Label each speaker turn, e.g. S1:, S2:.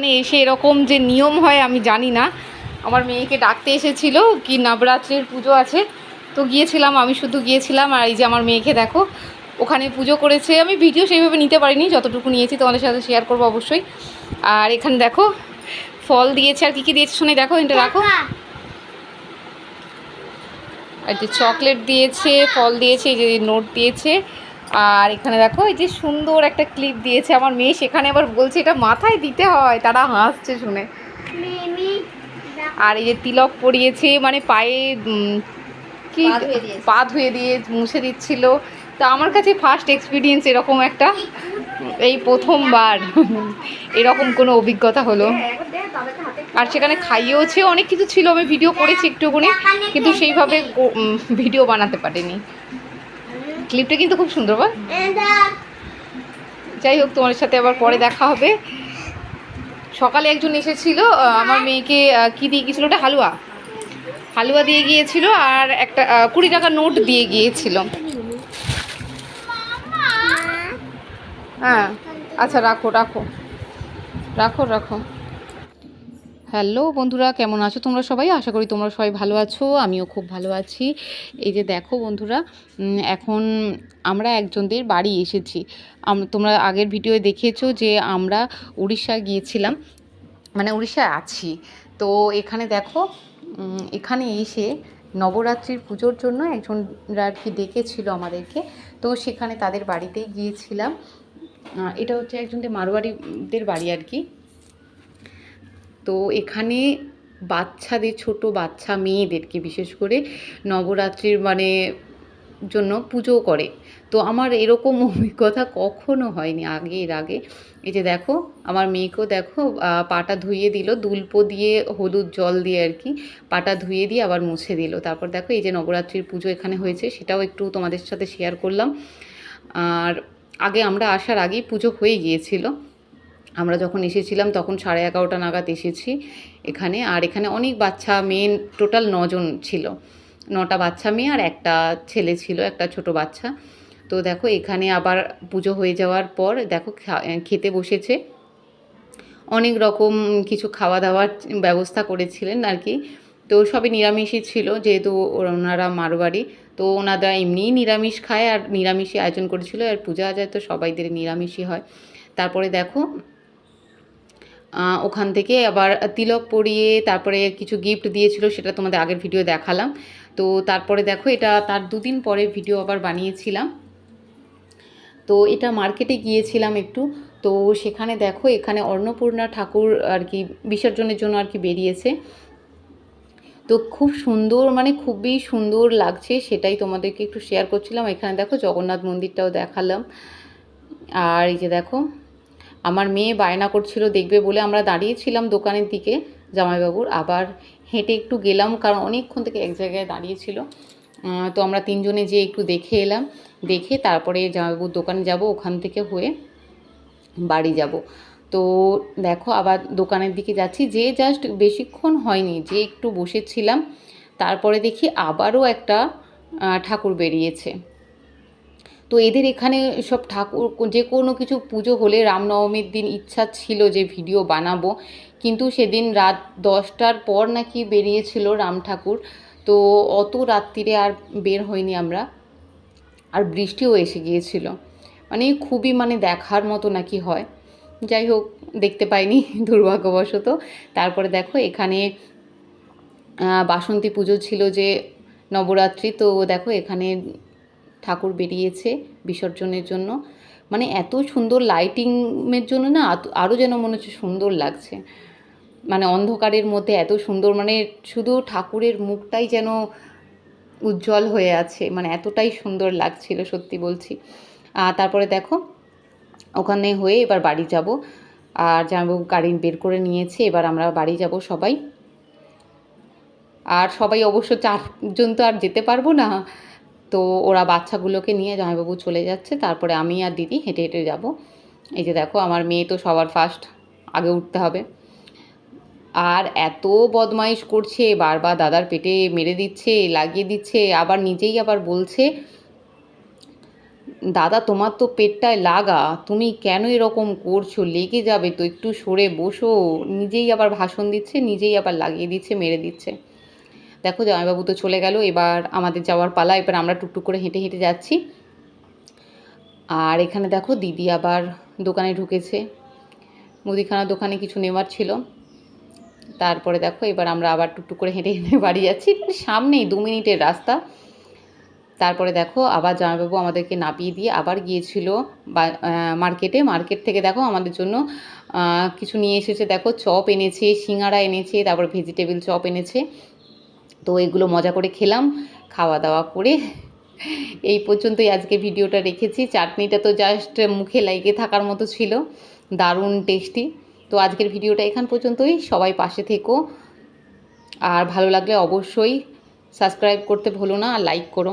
S1: এখানে এসে এরকম যে নিয়ম হয় আমি জানি না। আমার মেয়েকে ডাকতে এসেছিল কি নবরাত্রির পুজো আছে, তো গিয়েছিলাম, আমি শুধু গিয়েছিলাম। আর এই যে আমার মেয়েকে দেখো ওখানে পুজো করেছে। আমি ভিডিও সেইভাবে নিতে পারিনি, যতটুকু নিয়েছি তোমাদের সাথে শেয়ার করবো অবশ্যই। আর এখানে দেখো ফল দিয়েছে, আর কী দিয়েছে শুনে দেখো, এটা রাখো। আর যে চকলেট দিয়েছে, ফল দিয়েছে, এই যে নোট দিয়েছে। আর এখানে দেখো এই যে সুন্দর একটা ক্লিপ দিয়েছে আমার মেয়ে, সেখানে আবার বলছে এটা মাথায় দিতে হয়, তারা হাসছে শুনে। আর এই যে তিলক পরিয়েছে, মানে পায়ে কি পা ধুয়ে দিয়ে মুছে দিচ্ছিল। তো আমার কাছে ফার্স্ট এক্সপিরিয়েন্স এরকম একটা, এই প্রথমবার এরকম কোনো অভিজ্ঞতা হলো। আর সেখানে খাইয়েওছে, অনেক কিছু ছিল, আমি ভিডিও করেছি একটুখানি, কিন্তু সেইভাবে ভিডিও বানাতে পারিনি। ক্লিপটা কিন্তু খুব সুন্দর বল। যাই হোক, তোমার সাথে আবার পরে দেখা হবে। সকালে একজন এসেছিল আমার মেয়েকে কি দিয়ে গিয়েছিল, ওটা হালুয়া দিয়ে গিয়েছিল, আর একটা 20 টাকার নোট দিয়ে গিয়েছিল। হ্যাঁ আচ্ছা, রাখো রাখো রাখো রাখো। হ্যালো বন্ধুরা, কেমন আছো তোমরা সবাই? আশা করি তোমরা সবাই ভালো আছো, আমিও খুব ভালো আছি। এই যে দেখো বন্ধুরা, এখন আমরা একজনদের বাড়ি এসেছি। তোমরা আগের ভিডিওয়ে দেখেছো যে আমরা উড়িষ্যা গিয়েছিলাম, মানে উড়িষ্যায় আছি। তো এখানে দেখো, এখানে এসে নবরাত্রির পুজোর জন্য একজনরা আর কি ডেকেছিল আমাদেরকে, তো সেখানে তাদের বাড়িতেই গিয়েছিলাম। এটা হচ্ছে একজনদের মারোয়ারিদের বাড়ি আর কি। তো এখানে বাচ্চাদের, ছোট বাচ্চা মেয়েদেরকে বিশেষ করে নবরাত্রির মানে জন্য পুজো করে। তো আমার এরকম অভিজ্ঞতা কখনো হয়নি এর আগে। এই যে দেখো আমার মেয়েকেও দেখো পাটা ধুইয়ে দিল, দুলপো দিয়ে হলুদ জল দিয়ে আর কি পাটা ধুইয়ে দিয়ে আবার মুছে দিল। তারপর দেখো এই যে নবরাত্রির পুজো এখানে হয়েছে, সেটাও একটু তোমাদের সাথে শেয়ার করলাম। আর আমরা আসার আগেই পুজো হয়ে গিয়েছিল। আমরা যখন এসেছিলাম তখন 11:30 নাগাদ এসেছি এখানে। আর এখানে অনেক বাচ্চা মেয়ে, টোটাল 9 জন ছিল, 9টা বাচ্চা মেয়ে আর একটা ছেলে ছিল, একটা ছোট বাচ্চা। তো দেখো এখানে আবার পুজো হয়ে যাওয়ার পর দেখো খেতে বসেছে, অনেক রকম কিছু খাওয়া দাওয়ার ব্যবস্থা করেছিলেন আর কি। তো সবই নিরামিষই ছিল, যেহেতু ওনারা মারোয়ারি, তো ওনারা এমনিই নিরামিষ খায়, আর নিরামিষই আয়োজন করেছিল। আর পূজা আজায় তো সবাইদের নিরামিষই হয়। তারপরে দেখো ওখান থেকে আবার তিলক পরিয়ে তারপরে কিছু গিফট দিয়েছিল, সেটা তোমাদের আগের ভিডিও দেখালাম। তো তারপরে দেখো এটা তার 2 দিন পরে ভিডিও আবার বানিয়েছিলাম। তো এটা মার্কেটে গিয়েছিলাম একটু, তো সেখানে দেখো এখানে অন্নপূর্ণা ঠাকুর আর কি বিসর্জনের জন্য আর কি বেরিয়েছে। তো খুব সুন্দর, মানে খুবই সুন্দর লাগছে, সেটাই তোমাদেরকে একটু শেয়ার করছিলাম। এখানে দেখো জগন্নাথ মন্দিরটাও দেখালাম। আর এই যে দেখো আমার মেয়ে বায়না করছিল দেখবে বলে, আমরা দাঁড়িয়েছিলাম দোকানের দিকে জামাইবাবুর, আবার হেঁটে একটু গেলাম কারণ অনেকক্ষণ থেকে এক জায়গায় দাঁড়িয়েছিল। তো আমরা 3 জনে যেয়ে একটু দেখে এলাম, দেখে তারপরে জামাইবাবুর দোকানে যাব, ওখান থেকে হয়ে বাড়ি যাব। তো দেখো আবার দোকানের দিকে যাচ্ছি, যে জাস্ট বেশিক্ষণ হয়নি, যে একটু বসেছিলাম, তারপরে দেখি আবারও একটা ঠাকুর বেরিয়েছে। তো এদের এখানে সব ঠাকুর, যে কোনো কিছু পুজো হলে রামনবমীর দিন ইচ্ছা ছিল যে ভিডিও বানাবো, কিন্তু সেদিন রাত 10টার পর নাকি বেরিয়েছিল রাম ঠাকুর। তো অত রাত্রিরে আর বের হইনি আমরা, আর বৃষ্টিও এসে গিয়েছিল, মানে খুবই মানে দেখার মতো নাকি হয়। যাই হোক, দেখতে পাইনি দুর্ভাগ্যবশত। তারপরে দেখো এখানে বাসন্তী পুজো ছিল, যে নবরাত্রি, তো দেখো এখানে ঠাকুর বেরিয়েছে বিসর্জনের জন্য। মানে এত সুন্দর লাইটিংয়ের জন্য না আরও যেন মনে হচ্ছে সুন্দর লাগছে, মানে অন্ধকারের মধ্যে এত সুন্দর, মানে শুধু ঠাকুরের মুখটাই যেন উজ্জ্বল হয়ে আছে, মানে এতটাই সুন্দর লাগছিল সত্যি বলছি। তারপরে দেখো ওখানে হয়ে এবার বাড়ি যাব, আর জামাইবাবু গাড়ি বের করে নিয়েছে, এবার আমরা বাড়ি যাব সবাই। আর সবাই অবশ্য 4 জন তো আর যেতে পারবো না, তো ওরা বাচ্চাগুলোকে নিয়ে জামাইবাবু চলে যাচ্ছে, তারপরে আমি আর দিদি হেঁটে হেঁটে যাব। এই যে দেখো আমার মেয়ে তো সবার ফার্স্ট, আগে উঠতে হবে। আর এত বদমাইশ করছে, বারবার দাদার পেটে মেরে দিচ্ছে, লাগিয়ে দিচ্ছে, আবার নিজেই আবার বলছে দাদা তোমার তো পেটটায় লাগা, তুমি কেন এরকম করছো, লেগে যাবে তো, একটু সরে বসো। নিজেই আবার ভাষণ দিচ্ছে, নিজেই আবার লাগিয়ে দিচ্ছে, মেরে দিচ্ছে। দেখো জামাইবাবু তো চলে গেল, এবার আমাদের যাওয়ার পালা। এবার আমরা টুকটুক করে হেঁটে হেঁটে যাচ্ছি। আর এখানে দেখো দিদি আবার দোকানে ঢুকেছে, মুদিখানা দোকানে কিছু নেওয়ার ছিল। তারপরে দেখো এবার আমরা আবার টুকটুক করে হেঁটে হেঁটে বাড়ি যাচ্ছি, সামনেই 2 মিনিটের রাস্তা। তারপরে দেখো আবার জামাইবাবু আমাদেরকে নামিয়ে দিয়ে আবার গিয়েছিল মার্কেটে। মার্কেট থেকে দেখো আমাদের জন্য কিছু নিয়ে এসেছে, দেখো চপ এনেছে, সিঙ্গারা এনেছে, তারপর ভেজিটেবিল চপ এনেছে। তো এগুলো মজা করে খেলাম, খাওয়া দাওয়া করে এই পর্যন্তই আজকে ভিডিওটা রেখেছি। চাটনিটা তো জাস্ট মুখে লেগে থাকার মতো ছিল, দারুণ টেস্টি। তো আজকের ভিডিওটা এখান পর্যন্তই, সবাই পাশে থেকো, আর ভালো লাগলে অবশ্যই সাবস্ক্রাইব করতে ভুলো না, আর লাইক করো।